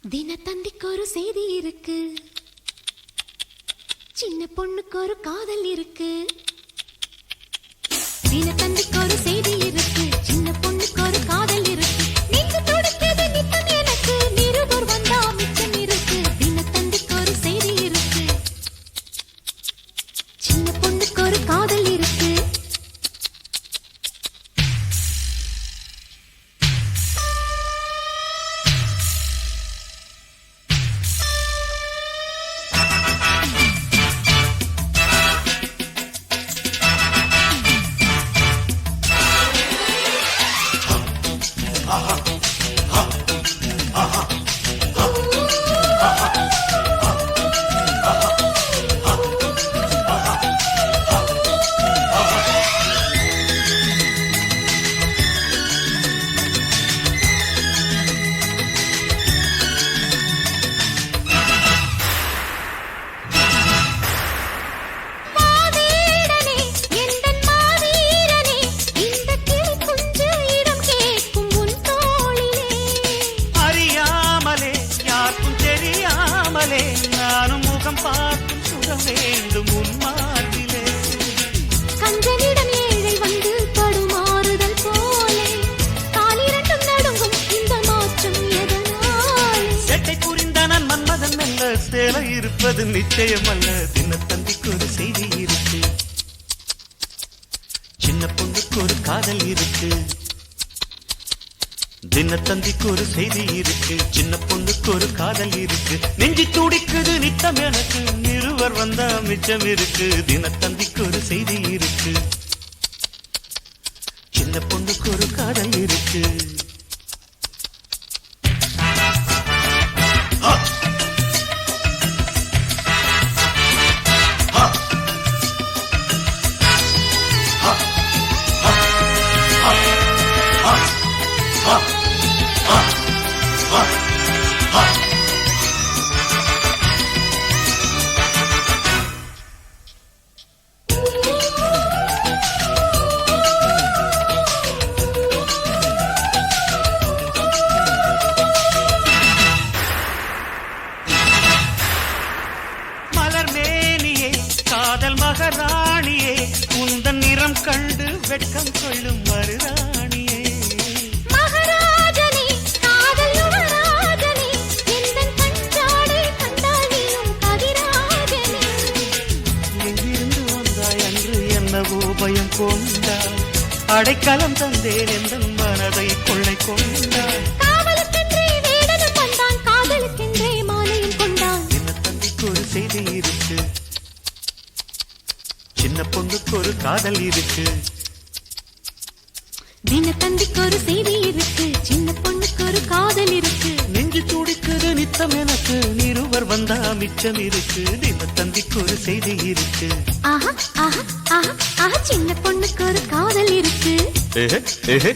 தினத்தந்திக்கு ஒரு செய்தி இருக்கு, சின்ன பொண்ணுக்கு ஒரு காதல் இருக்கு. தினத்தந்திக்கு ஒரு செய்தி இருக்கு, சின்ன பொண்ணுக்கு ஒரு காதல் இருக்கு. நெஞ்சு துடிக்குது நித்தம் எனக்கு, நிருபர் வந்தா மிச்சம் இருக்கு. தினத்தந்திக்கு ஒரு செய்தி இருக்கு, சின்ன பொண்ணுக்கு ஒரு காதல் இருக்கு. நானும் முகம் பார்த்து சுட வேண்டும் உன் மார்பிலே. கஞ்சனிடம் ஏழை வந்து தடுமாறுதல் போலே காலிரண்டும் நடுங்கும் இந்த மாற்றம் எதனால்? செட்டை புரிந்த நான் மன்மதன் அல்ல, சேலை இருப்பது நிச்சயம் அல்ல. தினத்தந்திக்கு ஒரு செய்தி இருக்கு, சின்ன பொண்ணுக்கு ஒரு காதல் இருக்கு. தினத்தந்திக்கு ஒரு செய்தி இருக்கு, சின்ன பொண்ணுக்கு ஒரு காதல் இருக்கு. நெஞ்சு துடிக்குது நித்தம் எனக்கு, நிருபர் வந்தா மிச்சம் இருக்கு. தினத்தந்திக்கு ஒரு செய்தி இருக்கு, சின்ன பொண்ணுக்கு ஒரு காதல் இருக்கு. காதல் மகாராணியே, உந்தன் நிறம் கண்டு வெட்கம் கொள்ளும் மருதாணியே. மகாராஜனே காதல் யுவராஜனே, எந்தன் கஞ்சாடை கண்டாலியும் கதிராஜனே. எங்கிருந்து வந்தாய் அன்று என்னவோ பயம் கொண்டாய், அடைக்கலம் தந்தேன் எந்தன் மனதை கொள்ளை கொண்டாய். காவலுக்கென்றே வேடனும் வந்தான், காதலுக்கென்றே மாலையும் கொண்டான். தினத்தந்திக்கு ஒரு செய்தி இருக்கு, சின்ன பொண்ணுக்கு ஒரு காதல் இருக்கு. தினத்தந்திக்கு ஒரு செய்தி இருக்கு, சின்ன பொண்ணுக்கு ஒரு காதல் இருக்கு. நெஞ்சு துடிக்குது நித்தம் எனக்கு, நிருபர் வந்தா மிச்சம் இருக்கு. தினத்தந்திக்கு ஒரு செய்தி இருக்கு, ஆஹா ஆஹா ஆஹா ஆஹா, சின்ன பொண்ணுக்கு ஒரு காதல் இருக்கு. ஏஹே ஏஹே